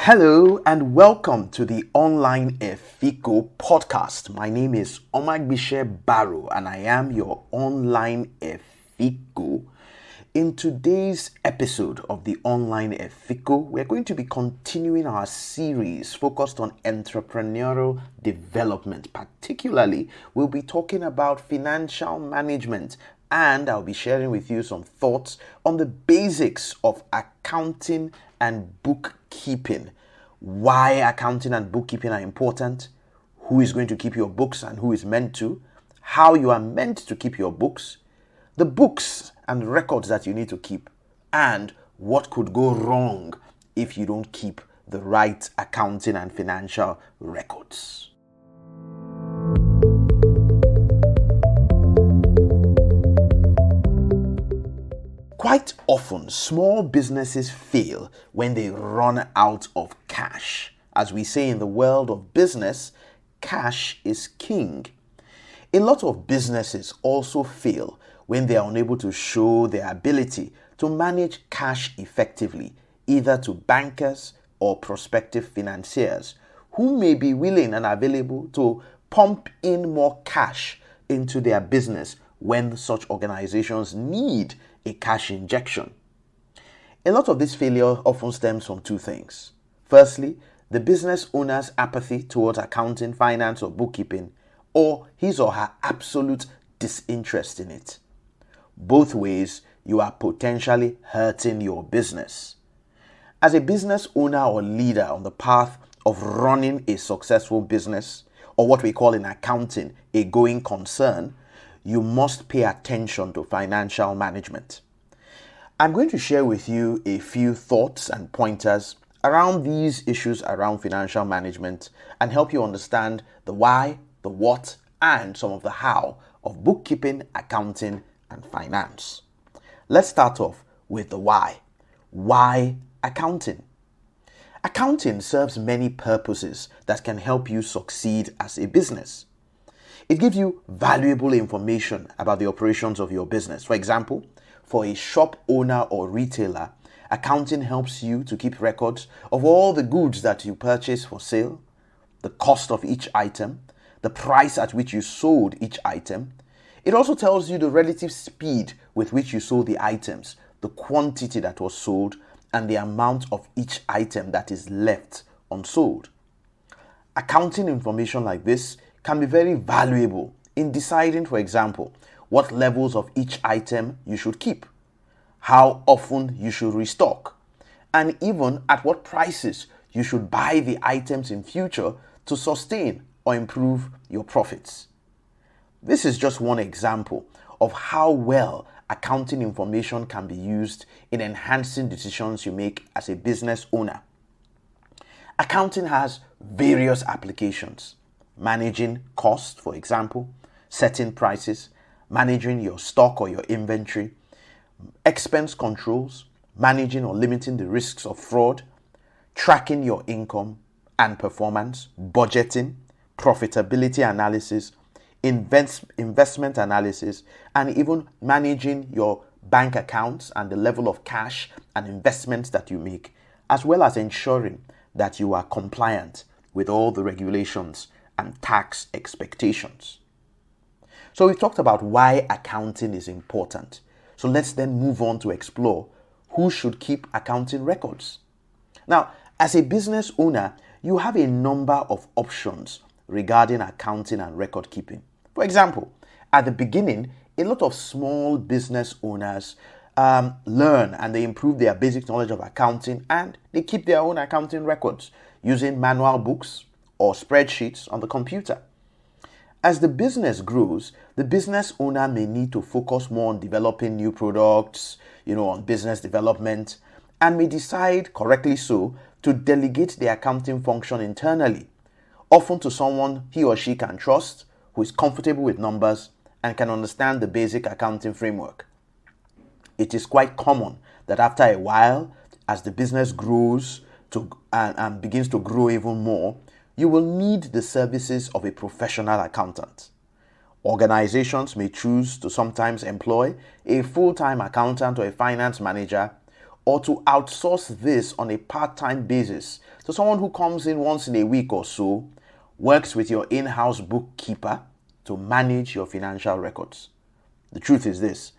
Hello and welcome to the Online Efiko Podcast. My name is Omagbitse Barrow and I am your Online Efiko. In today's episode of the Online Efiko, we're going to be continuing our series focused on entrepreneurial development. Particularly, we'll be talking about financial management, and I'll be sharing with you some thoughts on the basics of accounting and bookkeeping. Why accounting and bookkeeping are important, who is going to keep your books and who is meant to, how you are meant to keep your books, the books and records that you need to keep, and what could go wrong if you don't keep the right accounting and financial records. Quite often, small businesses fail when they run out of cash. As we say in the world of business, cash is king. A lot of businesses also fail when they are unable to show their ability to manage cash effectively, either to bankers or prospective financiers, who may be willing and available to pump in more cash into their business when such organizations need a cash injection. A lot of this failure often stems from two things. Firstly, the business owner's apathy towards accounting, finance, or bookkeeping, or his or her absolute disinterest in it. Both ways, you are potentially hurting your business. As a business owner or leader on the path of running a successful business, or what we call in accounting a going concern, you must pay attention to financial management. I'm going to share with you a few thoughts and pointers around these issues around financial management and help you understand the why, the what, and some of the how of bookkeeping, accounting, and finance. Let's start off with the why. Why accounting? Accounting serves many purposes that can help you succeed as a business. It gives you valuable information about the operations of your business. For example, for a shop owner or retailer, accounting helps you to keep records of all the goods that you purchase for sale, the cost of each item, the price at which you sold each item. It also tells you the relative speed with which you sold the items, the quantity that was sold, and the amount of each item that is left unsold. Accounting information like this can be very valuable in deciding, for example, what levels of each item you should keep, how often you should restock, and even at what prices you should buy the items in future to sustain or improve your profits. This is just one example of how well accounting information can be used in enhancing decisions you make as a business owner. Accounting has various applications. Managing costs, for example, setting prices, managing your stock or your inventory, expense controls, managing or limiting the risks of fraud, tracking your income and performance, budgeting, profitability analysis, investment analysis, and even managing your bank accounts and the level of cash and investments that you make, as well as ensuring that you are compliant with all the regulations and tax expectations. So we've talked about why accounting is important. So let's then move on to explore who should keep accounting records. Now, as a business owner, you have a number of options regarding accounting and record keeping. For example, at the beginning, a lot of small business owners learn and they improve their basic knowledge of accounting, and they keep their own accounting records using manual books or spreadsheets on the computer. As the business grows, the business owner may need to focus more on developing new products, on business development, and may decide, correctly so, to delegate the accounting function internally, often to someone he or she can trust, who is comfortable with numbers and can understand the basic accounting framework. It is quite common that after a while, as the business grows and begins to grow even more, you will need the services of a professional accountant. Organizations may choose to sometimes employ a full-time accountant or a finance manager, or to outsource this on a part-time basis So someone who comes in once in a week or so works with your in-house bookkeeper to manage your financial records. The truth is this: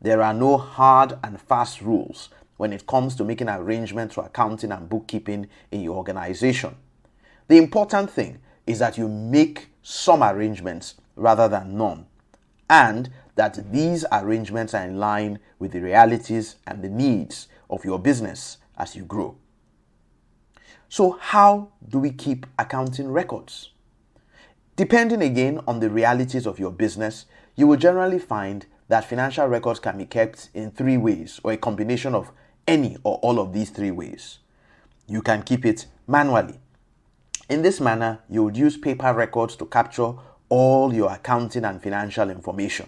there are no hard and fast rules when it comes to making arrangements for accounting and bookkeeping in your organization. The important thing is that you make some arrangements rather than none, and that these arrangements are in line with the realities and the needs of your business as you grow. So how do we keep accounting records? Depending again on the realities of your business, you will generally find that financial records can be kept in 3 ways, or a combination of any or all of these 3 ways. You can keep it manually. In this manner, you would use paper records to capture all your accounting and financial information.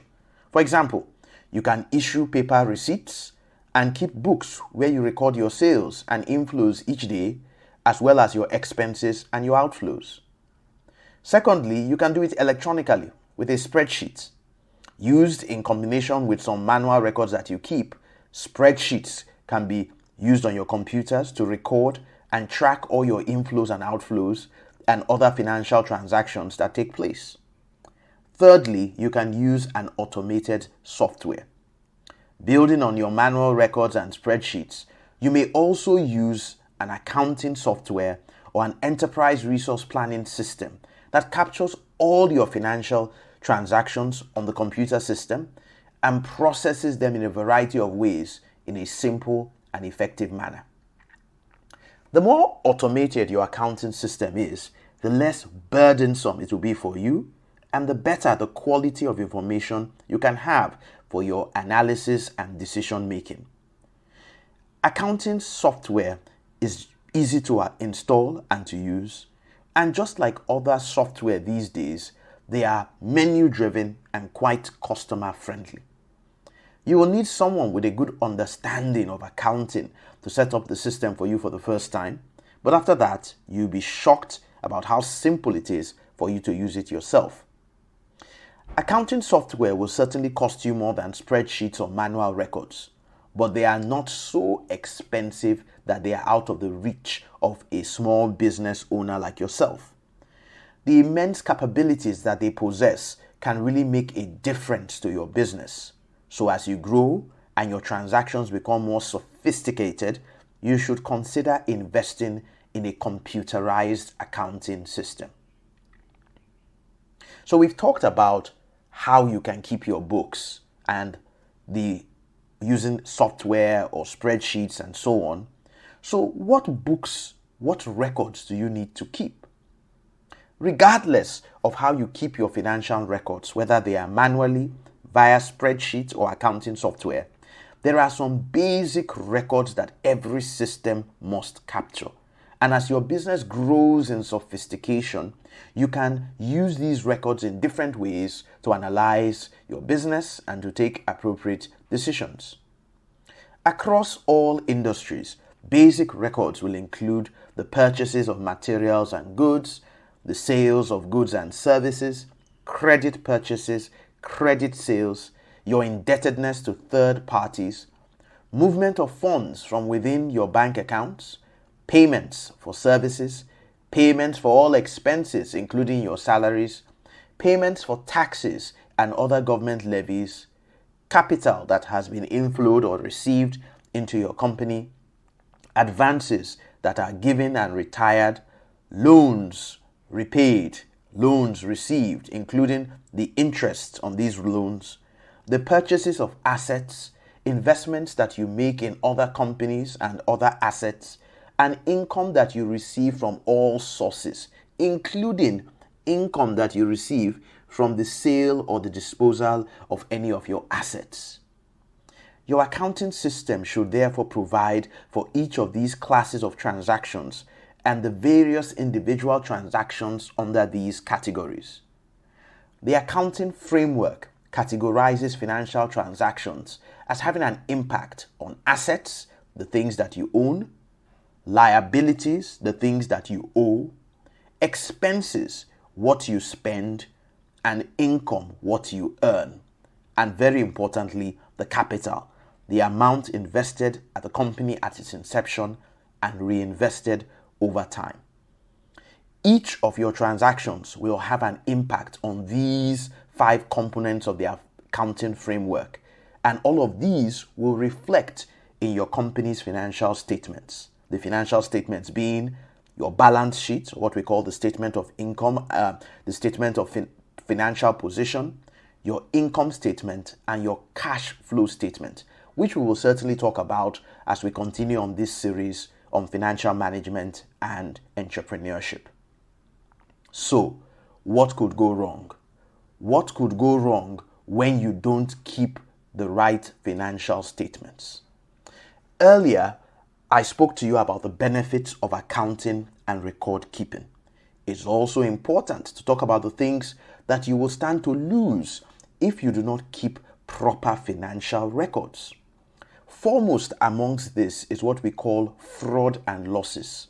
For example, you can issue paper receipts and keep books where you record your sales and inflows each day, as well as your expenses and your outflows. Secondly, you can do it electronically with a spreadsheet. Used in combination with some manual records that you keep, spreadsheets can be used on your computers to record and track all your inflows and outflows and other financial transactions that take place. Thirdly, you can use an automated software. Building on your manual records and spreadsheets, you may also use an accounting software or an enterprise resource planning system that captures all your financial transactions on the computer system and processes them in a variety of ways in a simple and effective manner. The more automated your accounting system is, the less burdensome it will be for you, and the better the quality of information you can have for your analysis and decision making. Accounting software is easy to install and to use, and just like other software these days, they are menu driven and quite customer friendly. You will need someone with a good understanding of accounting to set up the system for you for the first time, but after that, you'll be shocked about how simple it is for you to use it yourself. Accounting software will certainly cost you more than spreadsheets or manual records, but they are not so expensive that they are out of the reach of a small business owner like yourself. The immense capabilities that they possess can really make a difference to your business. So as you grow and your transactions become more sophisticated, you should consider investing in a computerized accounting system. So we've talked about how you can keep your books and the using software or spreadsheets and so on. So what books, what records do you need to keep? Regardless of how you keep your financial records, whether they are manually, via spreadsheets or accounting software, there are some basic records that every system must capture. And as your business grows in sophistication, you can use these records in different ways to analyze your business and to take appropriate decisions. Across all industries, basic records will include the purchases of materials and goods, the sales of goods and services, credit purchases, credit sales, your indebtedness to third parties, movement of funds from within your bank accounts, payments for services, payments for all expenses including your salaries, payments for taxes and other government levies, capital that has been inflowed or received into your company, advances that are given and retired, loans repaid, loans received, including the interest on these loans, the purchases of assets, investments that you make in other companies and other assets, and income that you receive from all sources, including income that you receive from the sale or the disposal of any of your assets. Your accounting system should therefore provide for each of these classes of transactions and the various individual transactions under these categories. The accounting framework categorizes financial transactions as having an impact on assets, the things that you own, liabilities, the things that you owe, expenses, what you spend, and income, what you earn, and very importantly, the capital, the amount invested at the company at its inception and reinvested over time. Each of your transactions will have an impact on these 5 components of the accounting framework, and all of these will reflect in your company's financial statements. The financial statements being your balance sheet, what we call the statement of income, the statement of financial position, your income statement, and your cash flow statement, which we will certainly talk about as we continue on this series on financial management and entrepreneurship. So, what could go wrong? What could go wrong when you don't keep the right financial statements? Earlier, I spoke to you about the benefits of accounting and record keeping. It's also important to talk about the things that you will stand to lose if you do not keep proper financial records. Foremost amongst this is what we call fraud and losses.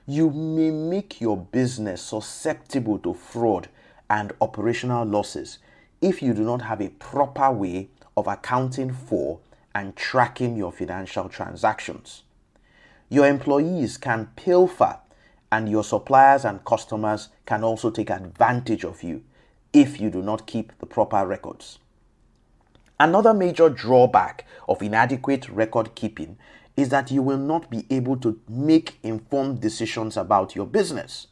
You may make your business susceptible to fraud and operational losses if you do not have a proper way of accounting for and tracking your financial transactions. Your employees can pilfer, and your suppliers and customers can also take advantage of you if you do not keep the proper records. Another major drawback of inadequate record keeping is that you will not be able to make informed decisions about your business.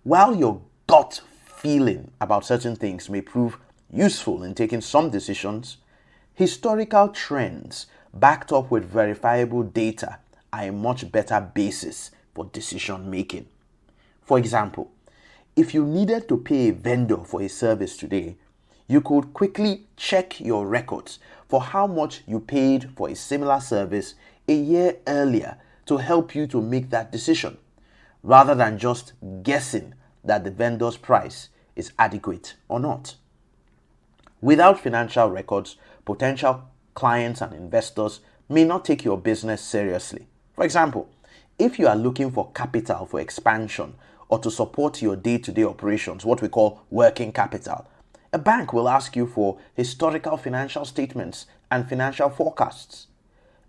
While your gut feeling about certain things may prove useful in taking some decisions, historical trends backed up with verifiable data are a much better basis for decision making. For example, if you needed to pay a vendor for a service today, you could quickly check your records for how much you paid for a similar service a year earlier to help you to make that decision, rather than just guessing that the vendor's price is adequate or not. Without financial records, potential clients and investors may not take your business seriously. For example, if you are looking for capital for expansion or to support your day-to-day operations, what we call working capital, a bank will ask you for historical financial statements and financial forecasts.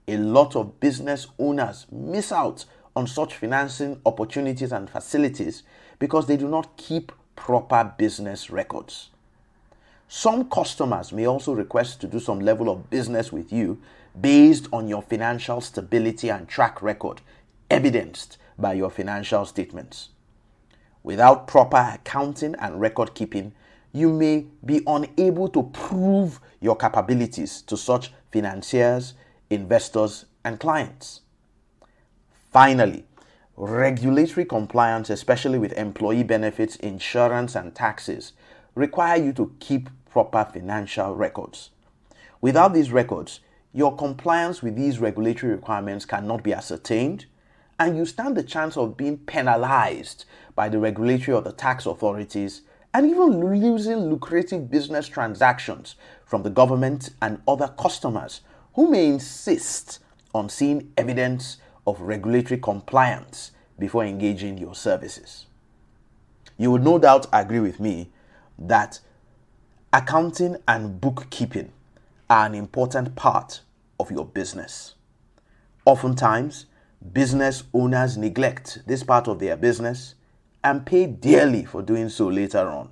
A lot of business owners miss out on such financing opportunities and facilities because they do not keep proper business records. Some customers may also request to do some level of business with you based on your financial stability and track record, evidenced by your financial statements. Without proper accounting and record keeping, you may be unable to prove your capabilities to such financiers, investors, and clients. Finally, regulatory compliance, especially with employee benefits, insurance, and taxes, require you to keep proper financial records. Without these records, your compliance with these regulatory requirements cannot be ascertained, and you stand the chance of being penalized by the regulatory or the tax authorities, and even losing lucrative business transactions from the government and other customers who may insist on seeing evidence of regulatory compliance before engaging your services. You would no doubt agree with me that accounting and bookkeeping are an important part of your business. Oftentimes, business owners neglect this part of their business and pay dearly for doing so later on.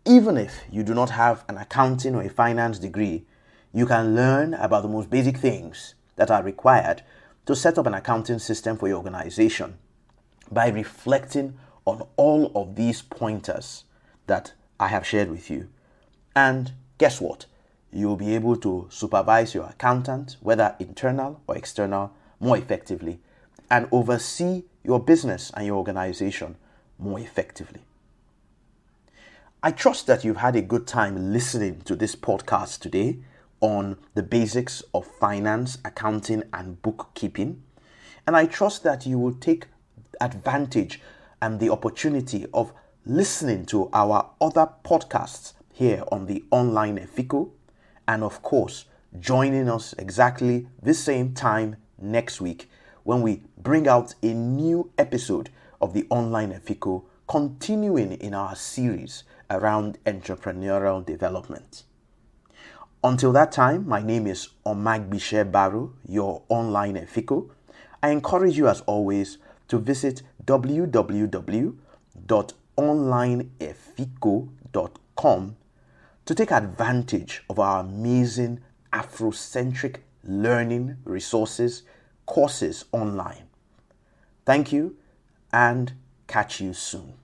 Even if you do not have an accounting or a finance degree, you can learn about the most basic things that are required to set up an accounting system for your organization by reflecting on all of these pointers that I have shared with you. And guess what? You'll be able to supervise your accountant, whether internal or external, more effectively, and oversee your business and your organization more effectively. I trust that you've had a good time listening to this podcast today on the basics of finance, accounting, and bookkeeping. And I trust that you will take advantage and the opportunity of listening to our other podcasts here on the Online Efiko, and of course, joining us exactly the same time next week when we bring out a new episode of the Online Efiko, continuing in our series around entrepreneurial development. Until that time, my name is Omagbitse Barrow, your Online Efiko. I encourage you as always to visit www.onlineefiko.com to take advantage of our amazing Afrocentric learning resources, courses online. Thank you, and catch you soon.